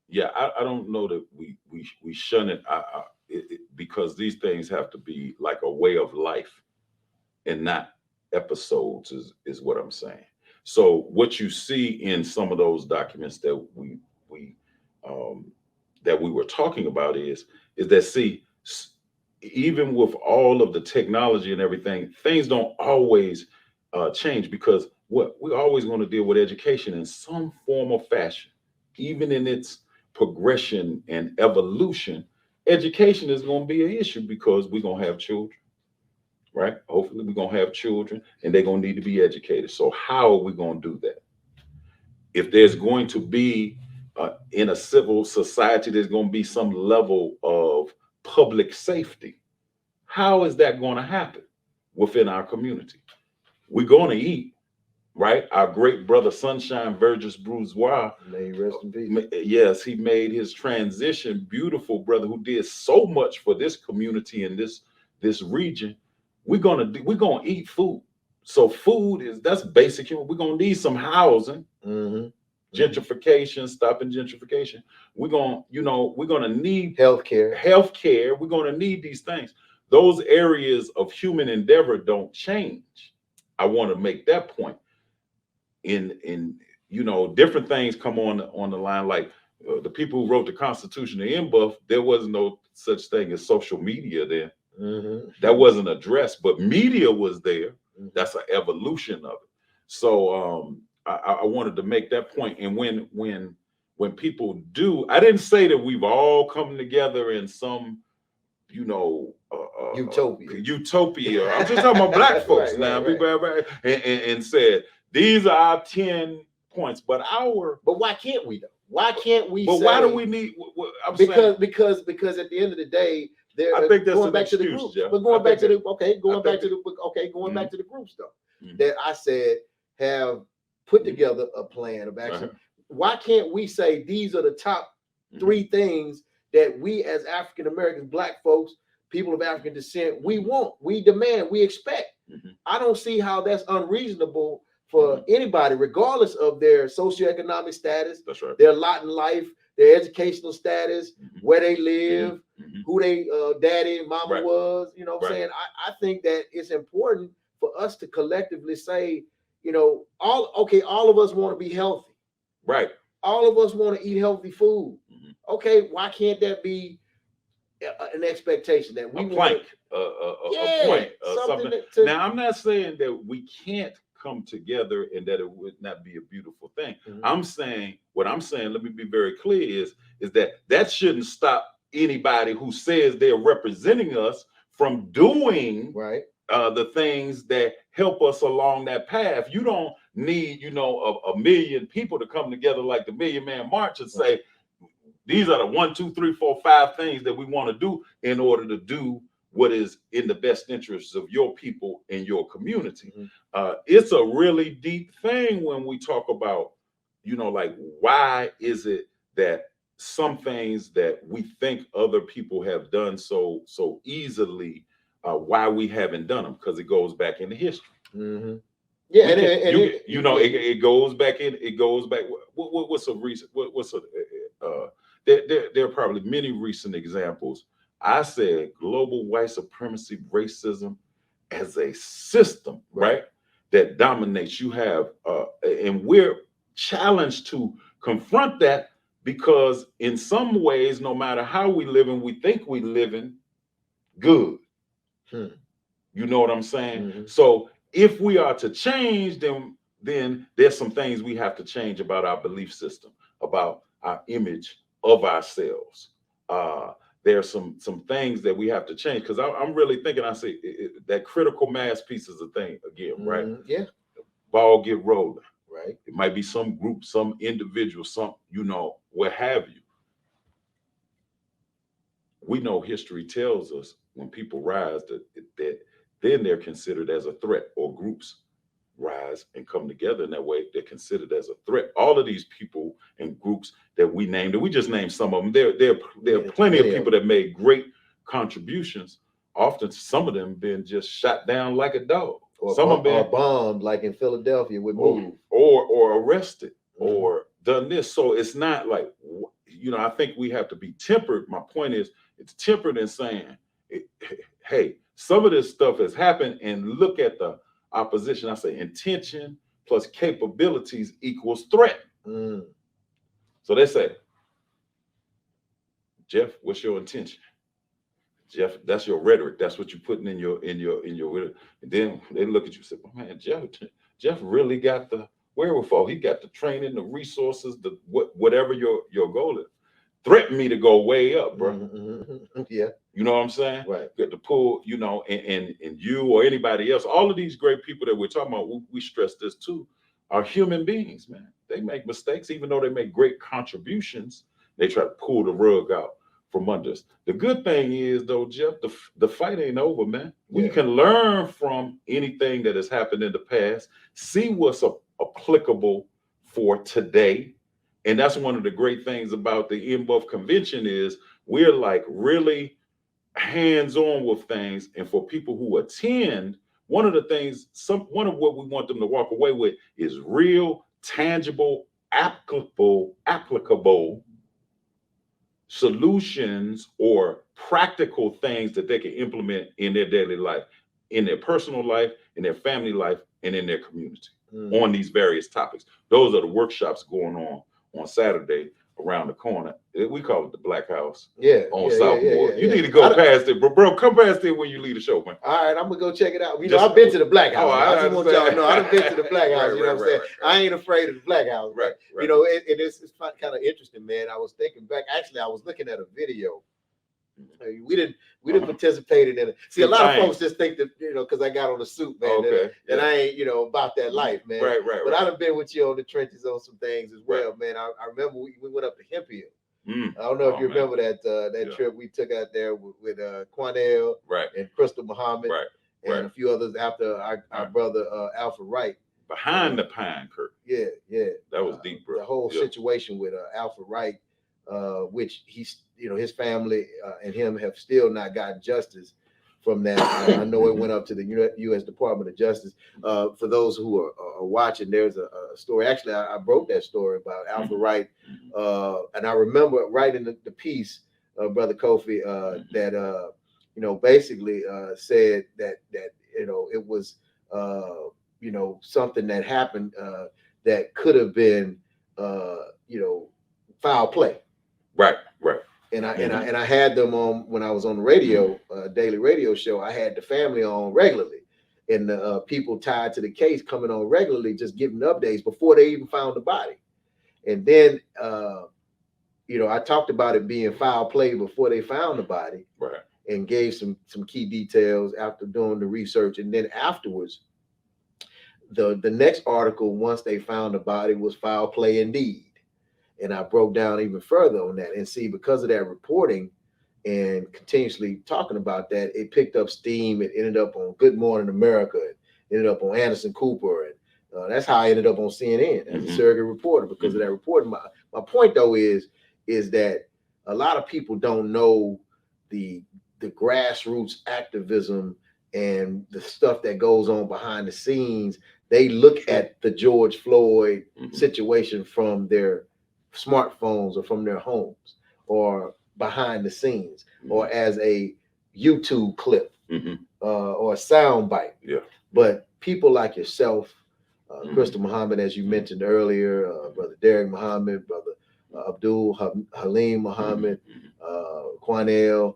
Speaker 2: Yeah, I don't know that we shun it, because these things have to be like a way of life and not episodes, is what I'm saying. So what you see in some of those documents that we were talking about is that, see, even with all of the technology and everything, things don't always change, because what we're always going to deal with education in some form or fashion, even in its progression and evolution. Education is going to be an issue because we're going to have children, right? Hopefully we're going to have children and they're going to need to be educated. So how are we going to do that? If there's going to be in a civil society, there's going to be some level of public safety. How is that going to happen within our community? We're going to eat, right? Our great brother Sunshine Burgess Bourgeois,
Speaker 1: may he rest in peace.
Speaker 2: Yes, he made his transition. Beautiful brother who did so much for this community and this region. We're gonna eat food. So that's basic. We're gonna need some housing. Gentrification, stopping gentrification. We're gonna need healthcare. We're gonna need these things. Those areas of human endeavor don't change. I want to make that point. In different things come on the line, like the people who wrote the Constitution, the NBUF, there was no such thing as social media then. That wasn't addressed, but media was there. That's an evolution of it. So I wanted to make that point. And when people do, I didn't say that we've all come together in some utopia. I'm just talking about black folks now. Right. And said, these are our 10 points, but
Speaker 1: why can't we though? Why can't we?
Speaker 2: But why do we need?
Speaker 1: Because at the end of the day,
Speaker 2: I think that's
Speaker 1: going back
Speaker 2: excuse,
Speaker 1: to the groups.
Speaker 2: Yeah.
Speaker 1: But going back to the groups though, that I said have put together a plan of action. Why can't we say these are the top 3 things that we as African Americans, black folks, people of African descent, we want, we demand, we expect? I don't see how that's unreasonable for anybody, regardless of their socioeconomic status, their lot in life, their educational status, where they live, who they daddy and mama was. You know what I'm saying? I think that it's important for us to collectively say, all of us want to be healthy.
Speaker 2: Right.
Speaker 1: All of us want to eat healthy food. Okay, why can't that be an expectation that we
Speaker 2: want a point, something? Now, I'm not saying that we can't come together and that it would not be a beautiful thing. I'm saying, let me be very clear, is that shouldn't stop anybody who says they're representing us from doing the things that help us along that path. You don't need, a million people to come together like the Million Man March and say, these are the 1, 2, 3, 4, 5 things that we want to do in order to do what is in the best interests of your people and your community. It's a really deep thing when we talk about, like, why is it that some things that we think other people have done so easily, why we haven't done them? Because it goes back into history. Yeah, it goes back in. It goes back. What's a recent? There are probably many recent examples. I said global white supremacy, racism as a system, right, that dominates. You have, and we're challenged to confront that, because in some ways, no matter how we live, and we think we living good. You know what I'm saying? So if we are to change, then there's some things we have to change about our belief system, about our image of ourselves. There are some things that we have to change, because I'm really thinking. I say that critical mass piece is a thing again, right?
Speaker 1: Yeah.
Speaker 2: Ball get rolling.
Speaker 1: Right.
Speaker 2: It might be some group, some individual, some, what have you. We know history tells us when people rise that then they're considered as a threat, or groups rise and come together in that way, they're considered as a threat. All of these people and groups that we named, and we just named some of them, there are plenty of people that made great contributions. Often some of them been just shot down like a dog.
Speaker 1: Or
Speaker 2: some of them been
Speaker 1: bombed, like in Philadelphia with move.
Speaker 2: Or arrested, or done this. So it's not like, I think we have to be tempered. My point is, it's tempered in saying, hey, some of this stuff has happened, and look at the opposition. I say intention plus capabilities equals threat. So they say, Jeff, what's your intention? Jeff, that's your rhetoric. That's what you're putting in your. And then they look at you and say, oh, man, Jeff really got the wherewithal. He got the training, the resources, the whatever your goal is. Threaten me to go way up, bro.
Speaker 1: Yeah.
Speaker 2: You know what I'm saying?
Speaker 1: Right.
Speaker 2: Get to pull, and you or anybody else, all of these great people that we're talking about, we stress this too, are human beings, man. They make mistakes, even though they make great contributions. They try to pull the rug out from under us. The good thing is, though, Jeff, the fight ain't over, man. We can learn from anything that has happened in the past, see what's applicable for today. And that's one of the great things about the NBUF convention is we're like really hands-on with things. And for people who attend, one of what we want them to walk away with is real, tangible, applicable solutions or practical things that they can implement in their daily life, in their personal life, in their family life, and in their community on these various topics. Those are the workshops going on Saturday around the corner. We call it the Black House. On Southmore. You need to go past it, bro. Come past it when you leave the show, man.
Speaker 1: All right, I'm gonna go check it out. I've been to the Black House. I just want y'all to know I've been to the Black House. You know what I'm saying? I ain't afraid of the Black House. Right. It's kind of interesting, man. I was thinking back. Actually, I was looking at a video. We didn't participate in it. See, a lot of folks just think that, because I got on a suit, man, that I ain't, about that life, man. Right. But I've been with you on the trenches on some things as well, man. I remember we went up to Hemphill. I don't know if you remember that trip we took out there with Quanell and Crystal Muhammad and a few others after our brother Alfred Wright.
Speaker 2: Behind the pine curtain.
Speaker 1: Yeah.
Speaker 2: That was deep, bro.
Speaker 1: The whole situation with Alfred Wright, which he's, his family and him have still not gotten justice from that. I know it went up to the U.S. Department of Justice. For those who are watching, there's a story. Actually, I broke that story about Alfred Wright, and I remember writing the piece, Brother Kofi, that basically said that it was something that happened that could have been foul play.
Speaker 2: Right.
Speaker 1: And I had them on when I was on the radio, daily radio show. I had the family on regularly, and the people tied to the case coming on regularly, just giving updates before they even found the body. And then, I talked about it being foul play before they found the body, and gave some key details after doing the research. And then afterwards, the next article, once they found the body, was foul play indeed. And I broke down even further on that. And see, because of that reporting and continuously talking about that, it picked up steam. It ended up on Good Morning America. It ended up on Anderson Cooper. And that's how I ended up on CNN as a surrogate reporter because of that reporting. My point, though, is that a lot of people don't know the grassroots activism and the stuff that goes on behind the scenes. They look at the George Floyd situation from their smartphones or from their homes or behind the scenes or as a YouTube clip or a sound bite. But people like yourself, Crystal Muhammad, as you mentioned earlier, Brother Derek Muhammad, Brother Abdul Halim Muhammad, Quanell,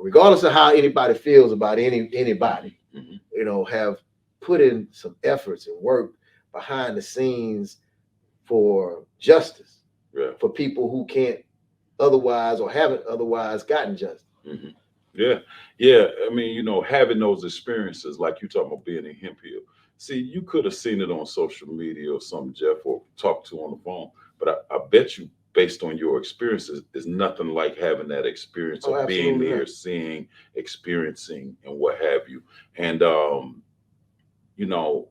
Speaker 1: regardless of how anybody feels about anybody, have put in some efforts and work behind the scenes for justice. For people who can't otherwise or haven't otherwise gotten justice.
Speaker 2: Mhm. Yeah, yeah. I mean, having those experiences, like you talking about being in Hemp Hill. See, you could have seen it on social media or something, Jeff, or talked to on the phone. But I bet you, based on your experiences, is nothing like having that experience
Speaker 1: Oh,
Speaker 2: of being
Speaker 1: absolutely
Speaker 2: there,
Speaker 1: not.
Speaker 2: seeing, experiencing, and what have you. And you know,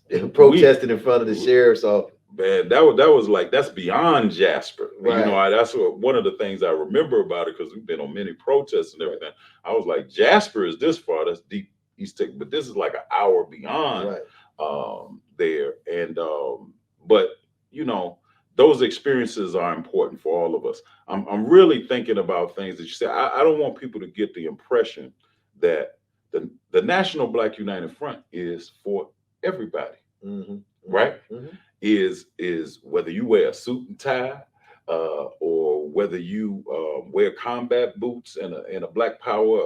Speaker 2: we
Speaker 1: Protesting in front of the sheriff's office.
Speaker 2: Man, that was like that's beyond Jasper.
Speaker 1: Right.
Speaker 2: That's one of the things I remember about it because we've been on many protests and
Speaker 1: Right.
Speaker 2: everything. I was like, Jasper is this far, that's deep East Texas, but this is like an hour beyond
Speaker 1: Right.
Speaker 2: there. And but you know, those experiences are important for all of us. I'm really thinking about things that you said. I don't want people to get the impression that the National Black United Front is for everybody,
Speaker 1: Mm-hmm.
Speaker 2: right?
Speaker 1: Mm-hmm.
Speaker 2: Is whether you wear a suit and tie, or whether you wear combat boots and a Black Power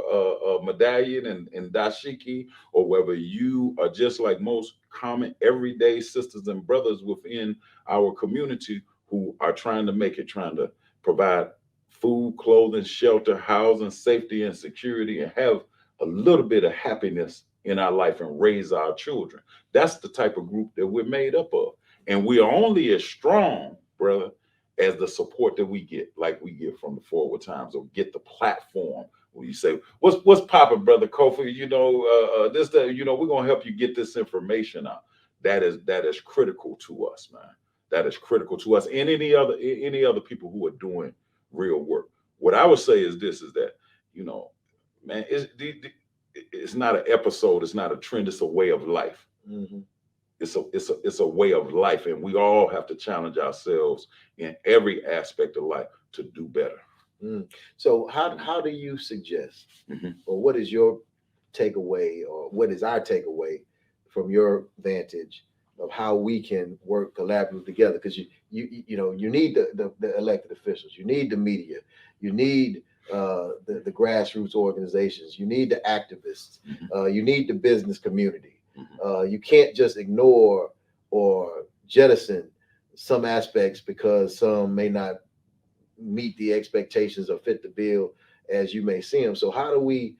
Speaker 2: medallion and dashiki, or whether you are just like most common everyday sisters and brothers within our community who are trying to make it, trying to provide food, clothing, shelter, housing, safety, and security, and have a little bit of happiness in our life and raise our children. That's the type of group that we're made up of. And we are only as strong, brother, as the support that we get, like we get from the Forward Times, or get the platform where you say, "What's popping, brother Kofi? This that we're gonna help you get this information out." That is critical to us, man. That is critical to us and any other people who are doing real work. What I would say is this: is that you know, man, it's not an episode, it's not a trend, it's a way of life.
Speaker 1: Mm-hmm.
Speaker 2: It's a way of life, and we all have to challenge ourselves in every aspect of life to do better.
Speaker 1: Mm. So how do you suggest,
Speaker 2: Mhm.
Speaker 1: or what is your takeaway, or what is our takeaway from your vantage of how we can work collaboratively together? Because you need the elected officials, you need the media, you need the grassroots organizations, you need the activists,
Speaker 2: Mhm.
Speaker 1: you need the business community.
Speaker 2: Mhm.
Speaker 1: You can't just ignore or jettison some aspects because some may not meet the expectations or fit the bill as you may see them. So how do we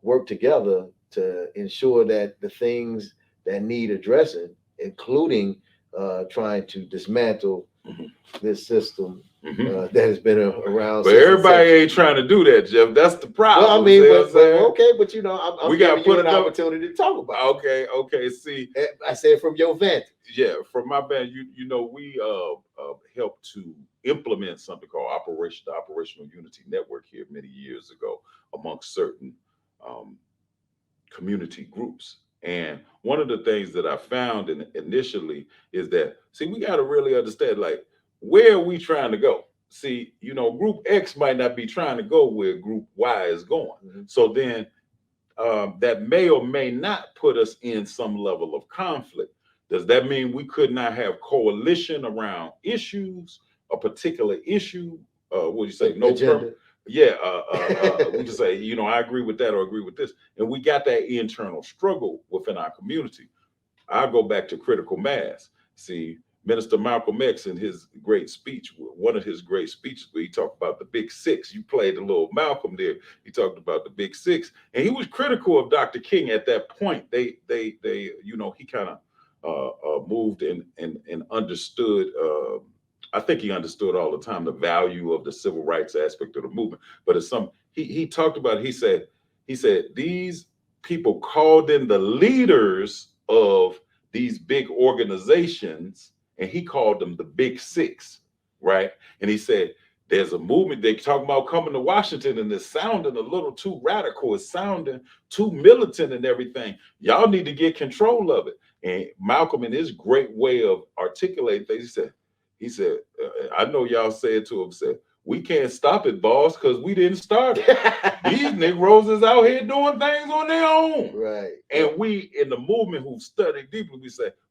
Speaker 1: work together to ensure that the things that need addressing, including trying to dismantle
Speaker 2: Mhm.
Speaker 1: this system
Speaker 2: Mhm.
Speaker 1: that has been around
Speaker 2: But
Speaker 1: since
Speaker 2: everybody
Speaker 1: inception?
Speaker 2: ain't trying to do that, Jeff. That's the
Speaker 1: Well, I
Speaker 2: problem. See
Speaker 1: mean,
Speaker 2: what I'm
Speaker 1: but
Speaker 2: saying?
Speaker 1: okay, but I'm
Speaker 2: We got to
Speaker 1: giving you
Speaker 2: put
Speaker 1: an
Speaker 2: enough.
Speaker 1: opportunity to talk about
Speaker 2: Okay, okay. See,
Speaker 1: it. I said from your vantage.
Speaker 2: yeah, from my band, we helped to implement something called the Operational Unity Network here many years ago amongst certain um, community groups. And one of the things that I found initially is that, see, we got to really understand, like, where are we trying to go? See, Group X might not be trying to go where Group Y is going.
Speaker 1: Mhm.
Speaker 2: So then that may or may not put us in some level of conflict. Does that mean we could not have coalition around issues, a particular issue? What do you say? No term.
Speaker 1: Agenda.
Speaker 2: Yeah, we can say, I agree with that or agree with this. And we got that internal struggle within our community. I go back to critical mass. See, Minister Malcolm X in his great speech, one of his great speeches where he talked about the big six. You played a little Malcolm there. He talked about the big six, and he was critical of Dr. King at that point. He kind of moved and understood. I think he understood all the time the value of the civil rights aspect of the movement. But it's some he talked about. He said these people called in the leaders of these big organizations, and he called them the big six, right? And he said, there's a movement they talking about coming to Washington, and it's sounding a little too radical. It's sounding too militant and everything. Y'all need to get control of it. And Malcolm, in his great way of articulating things, he said, I know y'all said to him, said, we can't stop it, boss, because we didn't start it. These Negroes is out here doing things on their own.
Speaker 1: Right.
Speaker 2: And we in the movement who study deeply,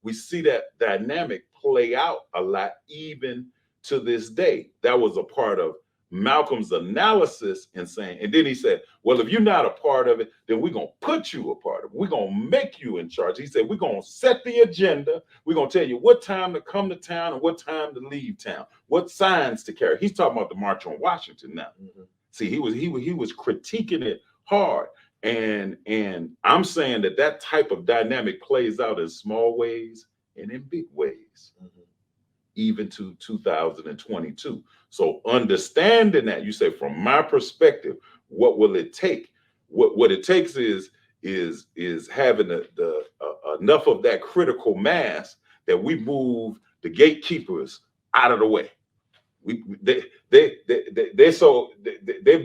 Speaker 2: we see that dynamic play out a lot even to this day. That was a part of Malcolm's analysis and saying, and then he said, well, if you're not a part of it, then we're going to put you a part of it. We're going to make you in charge. He said, we're going to set the agenda. We're going to tell you what time to come to town and what time to leave town, what signs to carry. He's talking about the March on Washington now. Mm-hmm. See, he was critiquing it hard. And I'm saying that type of dynamic plays out in small ways and in big ways. Mm-hmm. Even to 2022. So understanding that, you say, from my perspective, what will it take? What it takes is having the enough of that critical mass that we move the gatekeepers out of the way. They've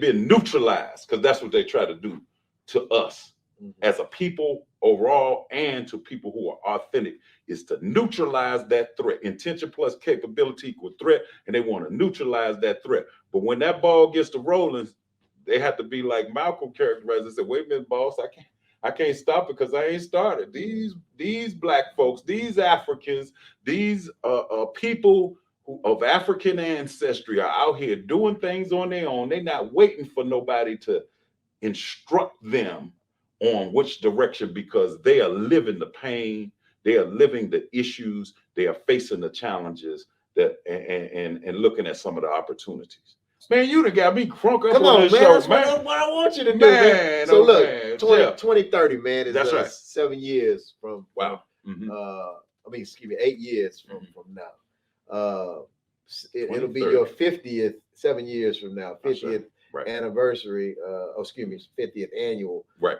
Speaker 2: been neutralized, because that's what they try to do to us. Mm-hmm. As a people overall, and to people who are authentic, is to neutralize that threat. Intention plus capability equal threat, and they want to neutralize that threat. But when that ball gets to rolling, they have to be like Malcolm characterized and said, wait a minute, boss, I can't stop it because I ain't started. These black folks, these Africans, these people of African ancestry are out here doing things on their own. They're not waiting for nobody to instruct them on which direction, because they are living the pain, they are living the issues, they are facing the challenges that and looking at some of the opportunities. Man, you done got me crunk up. Come on, man. Show, that's man. What I want you to do, man. So look,
Speaker 1: 2030, man, is
Speaker 2: that's right.
Speaker 1: 7 years from
Speaker 2: wow. Mm-hmm.
Speaker 1: 8 years from now. It'll be your 50th, 7 years from now, 50th right. anniversary, 50th annual,
Speaker 2: right.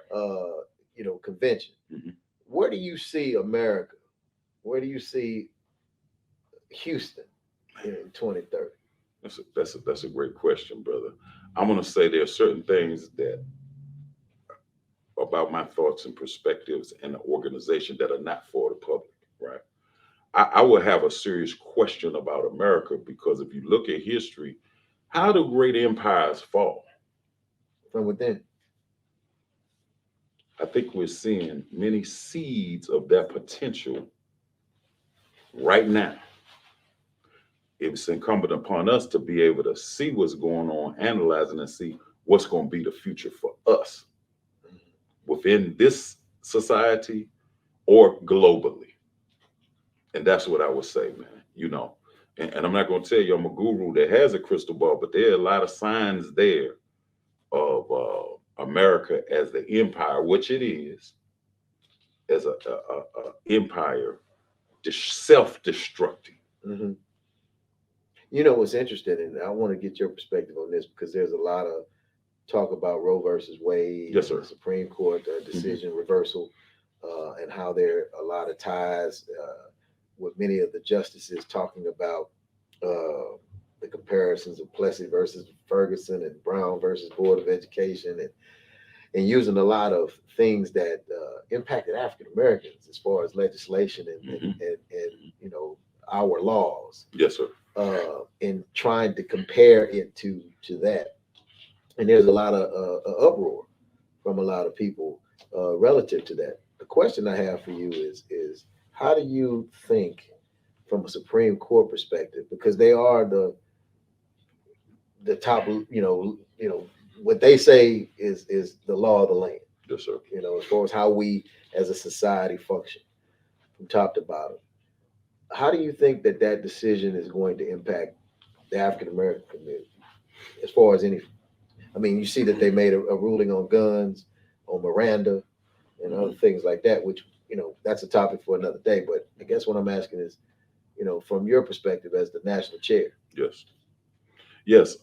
Speaker 1: Convention. Mm-hmm. Where do you see America? Where do you see Houston in 2030?
Speaker 2: That's a great question, brother. I'm going to say there are certain things that about my thoughts and perspectives and the organization that are not for the public, right? I would have a serious question about America, because if you look at history, how do great empires fall?
Speaker 1: From within.
Speaker 2: I think we're seeing many seeds of that potential right now. It's incumbent upon us to be able to see what's going on, analyzing, and see what's going to be the future for us within this society or globally. And that's what I would say, man. And I'm not going to tell you I'm a guru that has a crystal ball, but there are a lot of signs there of America as the empire, which it is, as a empire, self-destructing.
Speaker 1: Mm-hmm. You know what's interesting, and I want to get your perspective on this, because there's a lot of talk about Roe versus Wade,
Speaker 2: yes, sir.
Speaker 1: The Supreme Court decision reversal, and how there are a lot of ties with many of the justices talking about the comparisons of Plessy versus Ferguson and Brown versus Board of Education, and using a lot of things that impacted African Americans as far as legislation and our laws.
Speaker 2: Yes, sir.
Speaker 1: And trying to compare it to that. And there's a lot of uproar from a lot of people relative to that. The question I have for you is how do you think, from a Supreme Court perspective, because they are the top, what they say is the law of the land.
Speaker 2: Yes, sir.
Speaker 1: As far as how we as a society function from top to bottom. How do you think that decision is going to impact the African American community? As far as you see that they made a ruling on guns, on Miranda, and other things like that, which, that's a topic for another day. But I guess what I'm asking is, from your perspective as the national chair.
Speaker 2: Yes. Yes.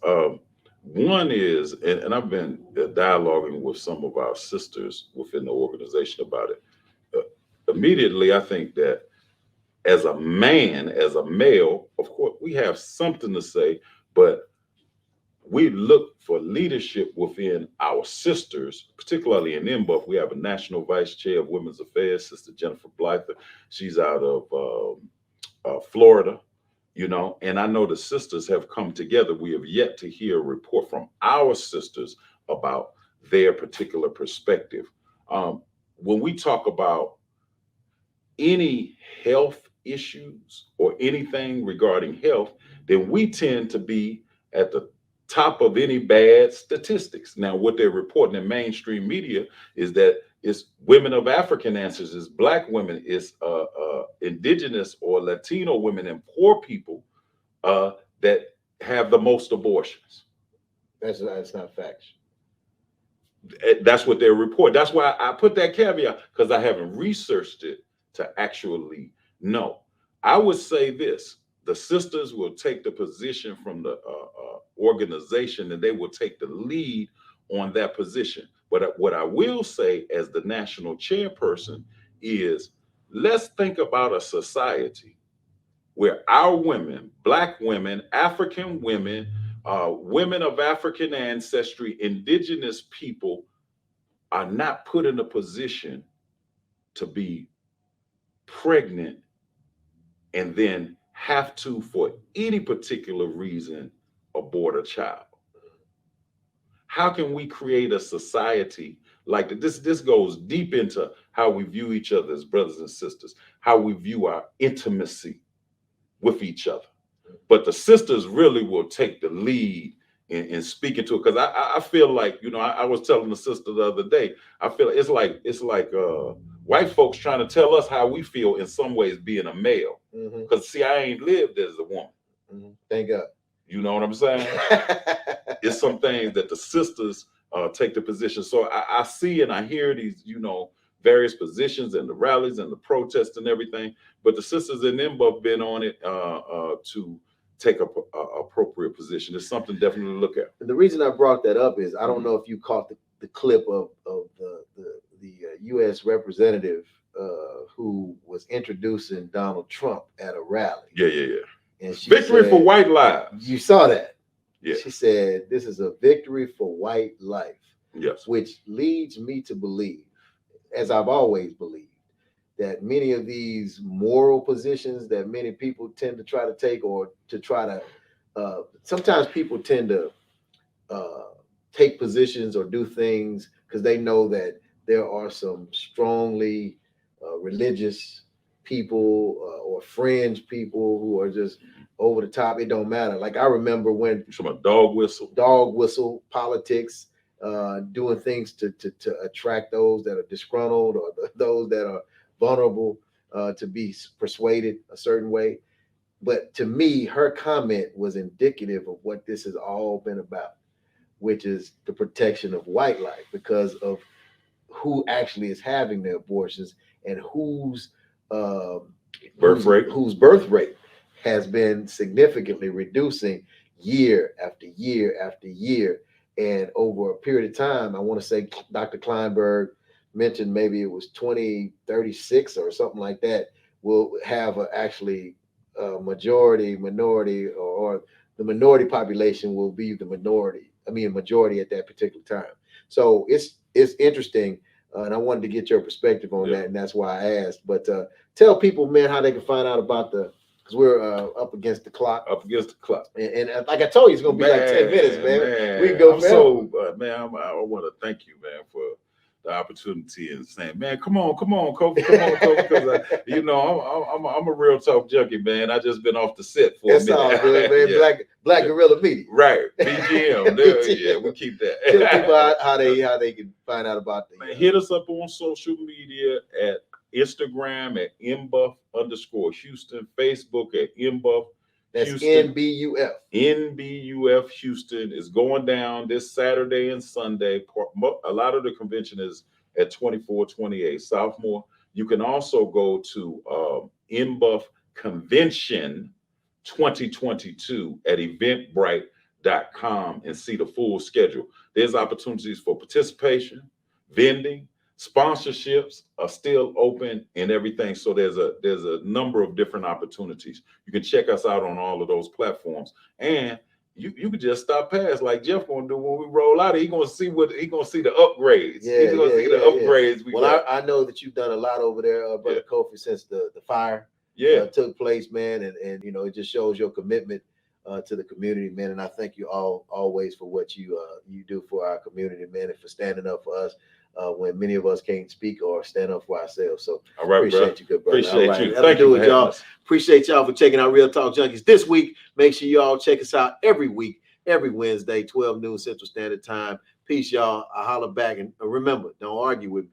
Speaker 2: One is, and I've been dialoguing with some of our sisters within the organization about it. Immediately, I think that as a man, as a male, of course, we have something to say, but we look for leadership within our sisters, particularly in NBUF. We have a national vice chair of women's affairs, Sister Jennifer Blyther. She's out of Florida, and I know the sisters have come together. We have yet to hear a report from our sisters about their particular perspective. When we talk about any health issues or anything regarding health, then we tend to be at the top of any bad statistics. Now, what they're reporting in mainstream media is that it's women of African ancestors, it's Black women, it's indigenous or Latino women and poor people that have the most abortions.
Speaker 1: That's not facts.
Speaker 2: That's what they're reporting. That's why I put that caveat, because I haven't researched it to actually know. I would say this: the sisters will take the position from the organization, and they will take the lead on that position. But what I will say as the national chairperson is, let's think about a society where our women, Black women, African women, women of African ancestry, indigenous people are not put in a position to be pregnant and then have to, for any particular reason, abort a child. How can we create a society like this? This goes deep into how we view each other as brothers and sisters, how we view our intimacy with each other. But the sisters really will take the lead in speaking to it, because I feel like, you know, I was telling the sister the other day, I feel it's like white folks trying to tell us how we feel in some ways being a male. Because see, I ain't lived as a woman.
Speaker 1: Thank God.
Speaker 2: You know what I'm saying? It's some things that the sisters take the position. So I see and I hear these, you know, various positions and the rallies and the protests and everything. But the sisters in them both been on it to take a appropriate position. It's something definitely to look at.
Speaker 1: And the reason I brought that up is I don't know if you caught the clip of the U.S. representative who was introducing Donald Trump at a rally.
Speaker 2: Yeah.
Speaker 1: And she
Speaker 2: Victory
Speaker 1: said,
Speaker 2: for white lives.
Speaker 1: You saw that?
Speaker 2: Yeah.
Speaker 1: She said, this is a victory for white life.
Speaker 2: Yes.
Speaker 1: Which leads me to believe, as I've always believed, that many of these moral positions that many people tend to try to take, or to try to, sometimes people tend to take positions or do things because they know that there are some strongly religious people or fringe people who are just over the top. It don't matter. Like I remember when
Speaker 2: from a dog whistle
Speaker 1: politics, doing things to attract those that are disgruntled or those that are vulnerable to be persuaded a certain way. But to me, her comment was indicative of what this has all been about, which is the protection of white life, because of who actually is having the abortions and whose birth rate has been significantly reducing year after year after year. And over a period of time, I want to say Dr. Kleinberg mentioned maybe it was 2036 or something like that, will have actually minority, or the minority population will be the majority at that particular time. So it's interesting. And I wanted to get your perspective on that. And that's why I asked. But tell people, man, how they can find out about because we're up against the clock. And like I told you, it's going to be like 10 minutes, man. We can go
Speaker 2: man, I want to thank you, man, for the opportunity and saying, man, come on, Kofi, because you know, I'm a real talk junkie, man. I just been off the set for a minute. That's all good, man. Black Gorilla Media, right? BGM, yeah, we keep that.
Speaker 1: Tell people how they can find out about the.
Speaker 2: Man, hit us up on social media at Instagram at mbuff_Houston, Facebook at mbuff.
Speaker 1: That's Houston. NBUF.
Speaker 2: NBUF Houston is going down this Saturday and Sunday. A lot of the convention is at 2428 Southmore. You can also go to mbuff Convention 2022 at eventbrite.com and see the full schedule. There's opportunities for participation, vending, sponsorships are still open and everything. So there's a number of different opportunities. You can check us out on all of those platforms. And you can just stop past like Jeff gonna do when we roll out. He gonna see the upgrades.
Speaker 1: Yeah, he's gonna
Speaker 2: see the upgrades.
Speaker 1: Well, I know that you've done a lot over there, Brother Kofi, since the fire took place, man. And you know, it just shows your commitment to the community, man. And I thank you always for what you do for our community, man, and for standing up for us when many of us can't speak or stand up for ourselves. So appreciate you, good brother.
Speaker 2: Appreciate you. Thank you,
Speaker 1: y'all. Appreciate y'all for checking out Real Talk Junkies this week. Make sure y'all check us out every week every Wednesday, 12 noon Central Standard Time. Peace, y'all. I holler back. And remember, don't argue with me.